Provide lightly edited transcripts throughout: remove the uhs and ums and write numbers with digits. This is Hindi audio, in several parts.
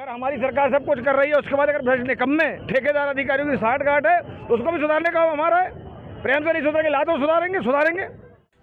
अगर हमारी सरकार सब कुछ कर रही है, उसके बाद अगर भ्रष्ट निकम्मे ठेकेदार अधिकारियों की साठगांठ है तो उसको भी सुधारने का हमारा है। प्रेम से नहीं सुधरेंगे, लातों सुधारेंगे।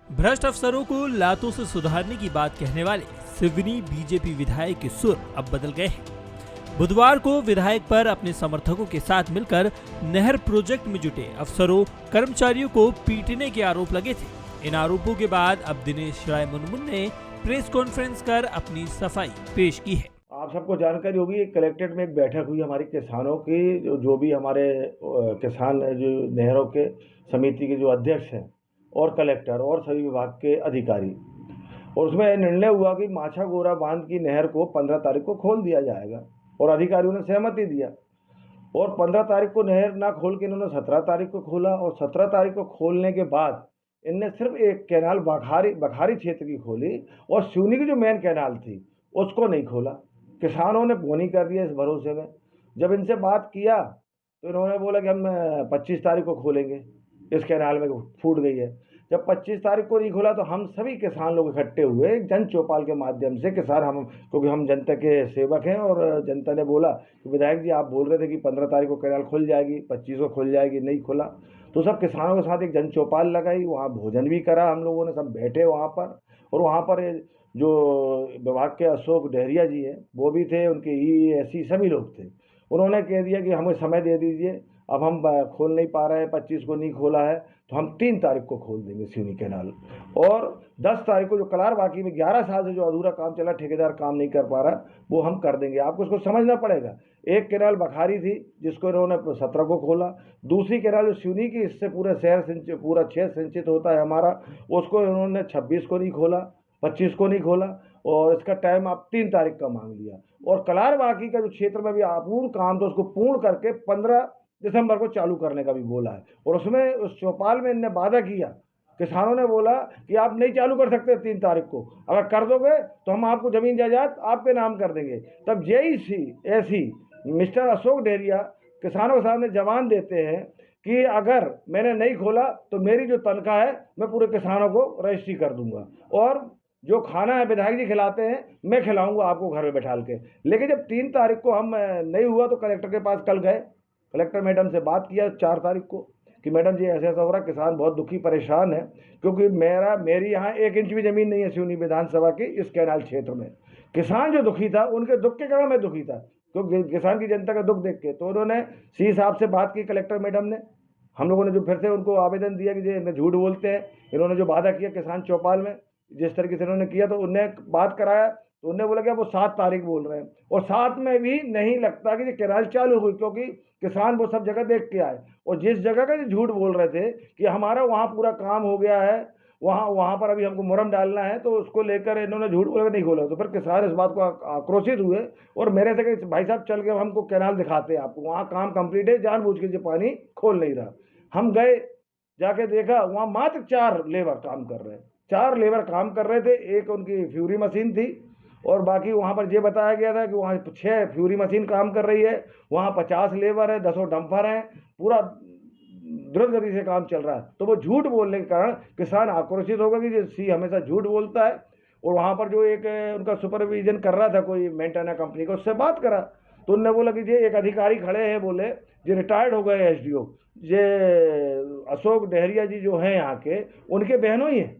भ्रष्ट अफसरों को लातों से सुधारने की बात कहने वाले सिवनी बीजेपी विधायक के सुर अब बदल गए हैं। बुधवार को विधायक पर अपने समर्थकों के साथ मिलकर नहर प्रोजेक्ट में जुटे अफसरों कर्मचारियों को पीटने के आरोप लगे थे। इन आरोपों के बाद अब दिनेश राय मुनमुन ने प्रेस कॉन्फ्रेंस कर अपनी सफाई पेश की है। आप सबको जानकारी होगी, कलेक्ट्रेट में एक बैठक हुई हमारी किसानों की, जो भी हमारे किसान जो नहरों के समिति के जो अध्यक्ष हैं और कलेक्टर और सभी विभाग के अधिकारी, और उसमें निर्णय हुआ कि माछागोरा बांध की नहर को 15 तारीख को खोल दिया जाएगा और अधिकारियों ने सहमति दिया। और 15 तारीख को नहर ना खोल के इन्होंने 17 तारीख को खोला और 17 तारीख को खोलने के बाद इनने सिर्फ एक कैनाल बखारी क्षेत्र की खोली और सिवनी की जो मेन कैनाल थी उसको नहीं खोला। किसानों ने बोनी कर दिया इस भरोसे में। जब इनसे बात किया तो इन्होंने बोला कि हम 25 तारीख को खोलेंगे, इस कैनाल में फूट गई है। जब 25 तारीख को नहीं खोला तो हम सभी किसान लोग इकट्ठे हुए जन चौपाल के माध्यम से, किसान क्योंकि हम जनता के सेवक हैं, और जनता ने बोला कि विधायक जी आप बोल रहे थे कि 15 तारीख को कैनाल खुल जाएगी, 25 को खुल जाएगी, नहीं खुला। तो सब किसानों के साथ एक जन चौपाल लगाई, वहाँ भोजन भी करा, हम लोगों ने सब बैठे वहाँ पर। और वहाँ पर जो विभाग के अशोक डहरिया जी हैं वो भी थे, उनके EESC सभी लोग थे। उन्होंने कह दिया कि हमें समय दे दीजिए, अब हम खोल नहीं पा रहे हैं, 25 को नहीं खोला है तो हम 3 तारीख को खोल देंगे सिवनी कैनाल। और 10 तारीख को जो कलार बाकी में 11 साल से जो अधूरा काम चला, ठेकेदार काम नहीं कर पा रहा, वो हम कर देंगे। आपको उसको समझना पड़ेगा। एक कैनाल बखारी थी जिसको इन्होंने 17 को खोला, दूसरी कैनाल जो सिवनी की इससे पूरा शहर पूरा क्षेत्र सिंचित होता है हमारा, उसको इन्होंने 26 को नहीं खोला, 25 को नहीं खोला, और इसका टाइम आप 3 तारीख का मांग लिया। और कलार बाकी का जो क्षेत्र में भी अपूर्ण काम था उसको पूर्ण करके 15 दिसंबर को चालू करने का भी बोला है। और उसमें उस चौपाल में इनने वादा किया, किसानों ने बोला कि आप नहीं चालू कर सकते 3 तारीख को, अगर कर दोगे तो हम आपको जमीन जायदाद आपके नाम कर देंगे। तब JEC मिस्टर अशोक डहरिया किसानों के सामने जवान देते हैं कि अगर मैंने नहीं खोला तो मेरी जो तनख्वाह है मैं पूरे किसानों को रजिस्ट्री कर दूंगा, और जो खाना है विधायक जी खिलाते हैं मैं खिलाऊंगा आपको घर में बैठाल के। लेकिन जब 3 तारीख को हम नहीं हुआ तो कलेक्टर के पास कल गए, कलेक्टर मैडम से बात किया 4 तारीख को कि मैडम जी ऐसा हो रहा, किसान बहुत दुखी परेशान है, क्योंकि मेरी यहाँ 1 इंच भी ज़मीन नहीं है सिवनी विधानसभा की इस कैनाल क्षेत्र में। किसान जो दुखी था उनके दुख के कारण मैं दुखी था, क्योंकि किसान की जनता का दुख देख के। तो उन्होंने सी साहब से बात की, कलेक्टर मैडम ने, हम लोगों ने जो फिर से उनको आवेदन दिया कि ये झूठ बोलते हैं, इन्होंने जो वादा किया किसान चौपाल में जिस तरीके से इन्होंने किया, तो उनने बात कराया तो उन्होंने बोला कि वो 7 तारीख बोल रहे हैं, और 7 में भी नहीं लगता कि कैनाल चालू हुई, क्योंकि किसान वो सब जगह देख के आए। और जिस जगह का झूठ बोल रहे थे कि हमारा वहाँ पूरा काम हो गया है, वहाँ पर अभी हमको मुरम डालना है, तो उसको लेकर इन्होंने झूठ बोला नहीं खोला। तो फिर किसान इस बात को आक्रोशित हुए और मेरे से कहे भाई साहब चल के हमको कैनाल दिखाते हैं आपको, वहाँ काम कंप्लीट है, जानबूझ के पानी खोल नहीं रहा। हम गए, जाके देखा वहाँ मात्र 4 लेबर काम कर रहे हैं, 4 लेबर काम कर रहे थे। एक उनकी फ्यूरी मशीन थी और बाकी वहाँ पर ये बताया गया था कि वहाँ 6 फ्यूरी मशीन काम कर रही है, वहाँ 50 लेबर है, 10 डंपर हैं, पूरा द्रुत गति से काम चल रहा है। तो वो झूठ बोलने के कारण किसान आक्रोशित होगा कि सी हमेशा झूठ बोलता है। और वहाँ पर जो एक उनका सुपरविजन कर रहा था कोई मेंटेना कंपनी का, उससे बात करा तो उनने बोला कि ये एक अधिकारी खड़े हैं, बोले ये रिटायर्ड हो गए SDO, ये अशोक डहरिया जी जो हैं यहाँ के, उनके बहनों ही हैं,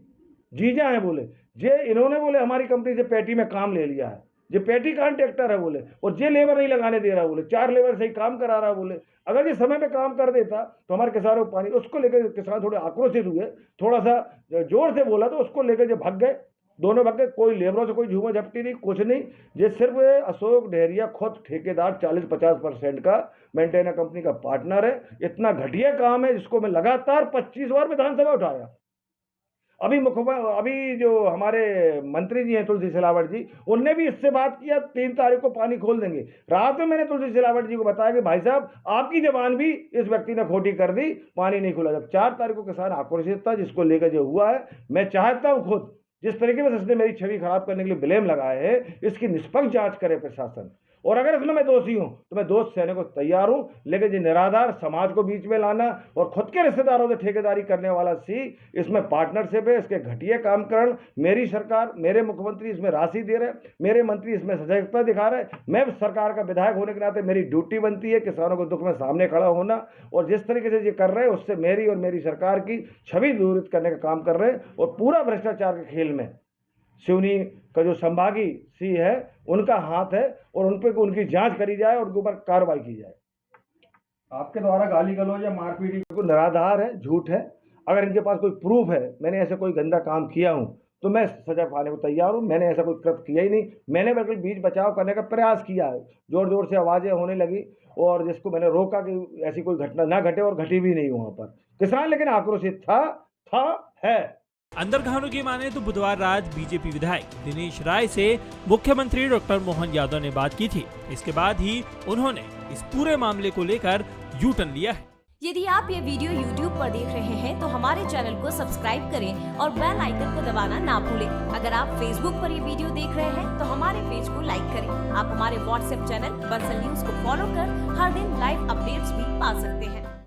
जीजा हैं। बोले ये इन्होंने बोले हमारी कंपनी से पेटी में काम ले लिया है, ये पेटी कॉन्ट्रैक्टर है बोले, और ये लेबर नहीं लगाने दे रहा बोले, 4 लेबर से ही काम करा रहा बोले। अगर ये समय पे काम कर देता तो हमारे किसानों को पानी, उसको लेकर किसान थोड़े आक्रोशित हुए, थोड़ा सा जोर से बोला तो उसको लेकर जो भाग गए, दोनों भाग गए। कोई लेबरों से कोई झूमा झपटी नहीं, कुछ नहीं। ये सिर्फ अशोक डहरिया खुद ठेकेदार 40-50% का मेंटेना कंपनी का पार्टनर है। इतना घटिया काम है जिसको मैं लगातार 25 बार विधानसभा उठाया। अभी जो हमारे मंत्री जी हैं तुलसी सिलावट जी, उनने भी इससे बात किया 3 तारीख को पानी खोल देंगे। रात में मैंने तुलसी सिलावट जी को बताया कि भाई साहब आपकी जबान भी इस व्यक्ति ने खोटी कर दी, पानी नहीं खुला। जब 4 तारीख को किसान आक्रोशित था, जिसको लेकर जो हुआ है, मैं चाहता हूं खुद जिस तरीके से इसने मेरी छवि खराब करने के लिए ब्लेम लगाए है, इसकी निष्पक्ष जांच करे प्रशासन, और अगर इसमें मैं दोषी हूं तो मैं दोष सहने को तैयार हूं, लेकिन ये निराधार समाज को बीच में लाना और खुद के रिश्तेदारों से ठेकेदारी करने वाला इसमें पार्टनरशिप है, इसके घटिया कामकरण। मेरी सरकार, मेरे मुख्यमंत्री इसमें राशि दे रहे, मेरे मंत्री इसमें सजगता दिखा रहे। मैं सरकार का विधायक होने के नाते मेरी ड्यूटी बनती है किसानों के दुख में सामने खड़ा होना, और जिस तरीके से ये कर रहे हैं उससे मेरी और मेरी सरकार की छवि दूरित करने का काम कर रहे हैं। और पूरा भ्रष्टाचार के खेल में सिवनी का जो संभागी सी है उनका हाथ है, और उन पर उनकी जांच करी जाए और उनके ऊपर कार्रवाई की जाए। आपके द्वारा गाली गलौज या मारपीट को निराधार है, झूठ है। अगर इनके पास कोई प्रूफ है मैंने ऐसा कोई गंदा काम किया हूं तो मैं सजा पाने को तैयार हूं। मैंने ऐसा कोई कृत्य किया ही नहीं। मैंने बिल्कुल बीच बचाव करने का प्रयास किया है, जोर जोर से आवाज़ें होने लगी और जिसको मैंने रोका कि ऐसी कोई घटना ना घटे, और घटी भी नहीं वहाँ पर। किसान लेकिन आक्रोशित है। अंदर कहानों की माने तो बुधवार रात बीजेपी विधायक दिनेश राय से मुख्यमंत्री डॉक्टर मोहन यादव ने बात की थी। इसके बाद ही उन्होंने इस पूरे मामले को लेकर यू टर्न लिया है। यदि आप ये वीडियो YouTube पर देख रहे हैं तो हमारे चैनल को सब्सक्राइब करें और बेल आइकन को दबाना ना भूलें। अगर आप Facebook पर ये वीडियो देख रहे हैं तो हमारे पेज को लाइक करें। आप हमारे WhatsApp चैनल बंसल न्यूज को फॉलो कर हर दिन लाइव अपडेट्स भी पा सकते हैं।